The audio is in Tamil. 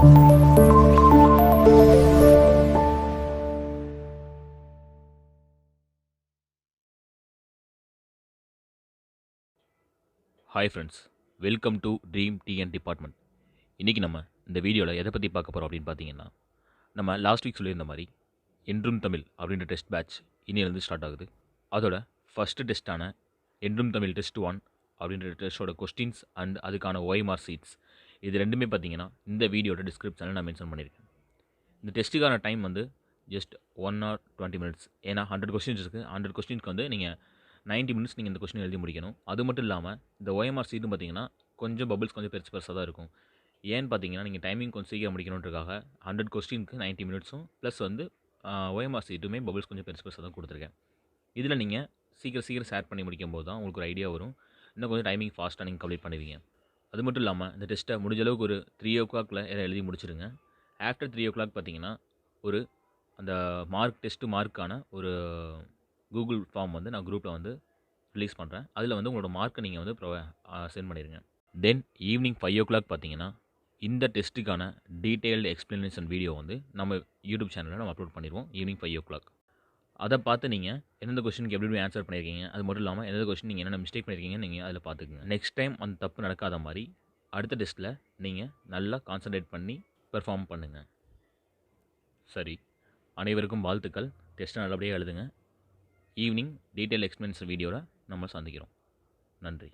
Hi friends, welcome to dream TN department. இன்றைக்கி நம்ம இந்த வீடியோவில் எதை பற்றி பார்க்க போகிறோம் அப்படின்னு பார்த்தீங்கன்னா, நம்ம லாஸ்ட் வீக் சொல்லியிருந்த மாதிரி என்றும் தமிழ் அப்படின்ற டெஸ்ட் பேட்ச் இன்னிலேருந்து ஸ்டார்ட் ஆகுது. அதோட ஃபஸ்ட்டு டெஸ்ட்டான என்றும் தமிழ் டெஸ்ட் 1 அப்படின்ற டெஸ்ட்டோட கொஸ்டின்ஸ் அண்ட் அதுக்கான OMR சீட்ஸ் இது ரெண்டுமே பார்த்தீங்கன்னா இந்த வீடியோட டிஸ்கிரிப்ஷனில் நான் மென்ஷன் பண்ணியிருக்கேன். இந்த டெஸ்ட்டுக்கான டைம் வந்து ஜஸ்ட் 1 or 20 minutes. ஏன்னா 100 கொஸ்டின்ஸ் இருக்குது. 100 கொஸ்டின்ஸ்க்கு வந்து நீங்கள் 90 minutes நீங்கள் இந்த கொஸ்டின் எழுதி முடிக்கணும். அது மட்டும் இல்லாமல் இந்த OMR சீட்டும் பார்த்தீங்கன்னா கொஞ்சம் பபிள்ஸ் கொஞ்சம் பெருசாக தான் இருக்கும். ஏன்னு பார்த்தீங்கன்னா நீங்கள் டைமிங் கொஞ்சம் சீக்கிரம் முடிக்கணுன்றக்காக 100 கொஸ்டினுக்கு 90 minutesம் ப்ளஸ் வந்து OMR சீட்டுமே பபிள்ஸ் கொஞ்சம் பெருசாக தான் கொடுத்துருக்கேன். இதில் நீங்கள் சீக்கிரம் ஷேர் பண்ணி முடிக்கும் போது தான் உங்களுக்கு ஒரு ஐடியா வரும். இன்னும் கொஞ்சம் டைமிங் ஃபாஸ்ட்டாக நீங்கள் கம்ப்ளீட் பண்ணுவீங்க. அது மட்டும் இல்லாமல் இந்த டெஸ்ட்டை முடிஞ்ச அளவுக்கு ஒரு 3 o'clock எழுதி முடிச்சிடுங்க. ஆஃப்டர் 3 o'clock பார்த்தீங்கன்னா ஒரு அந்த டெஸ்ட்டு மார்க்கான ஒரு கூகுள் ஃபார்ம் வந்து நான் குரூப்பில் வந்து ரிலீஸ் பண்ணுறேன். அதில் வந்து உங்களோட மார்க்கை நீங்கள் வந்து சென்ட் பண்ணிடுங்க. தென் ஈவினிங் 5 o'clock பார்த்தீங்கன்னா இந்த டெஸ்ட்டுக்கான டீட்டெயில்டு எக்ஸ்ப்ளனேஷன் வீடியோ வந்து நம்ம யூடியூப் சேனலில் நம்ம அப்லோட் பண்ணிடுவோம் ஈவினிங் 5 o'clock. அதை பார்த்து நீங்கள் எந்தெந்த கொஸ்டினுக்கு எப்படி ஆன்சர் பண்ணியிருக்கீங்க, அது மட்டும் இல்லாமல் எந்தெந்த கொஸ்டின் நீங்கள் என்னென்ன மிஸ்டேக் பண்ணியிருக்கீங்கன்னு நீங்கள் அதில் பார்த்துக்குங்க. நெக்ஸ்ட் டைம் அந்த தப்பு நடக்காத மாதிரி அடுத்த டெஸ்ட்டில் நீங்கள் நல்லா கான்சன்ட்ரேட் பண்ணி பெர்ஃபார்ம் பண்ணுங்கள். சரி, அனைவருக்கும் வாழ்த்துக்கள். டெஸ்ட்டை நல்லபடியாக எழுதுங்க. ஈவினிங் டீட்டெயில் எக்ஸ்ப்ளனேஷன் வீடியோவில் நம்ம சந்திக்கிறோம். நன்றி.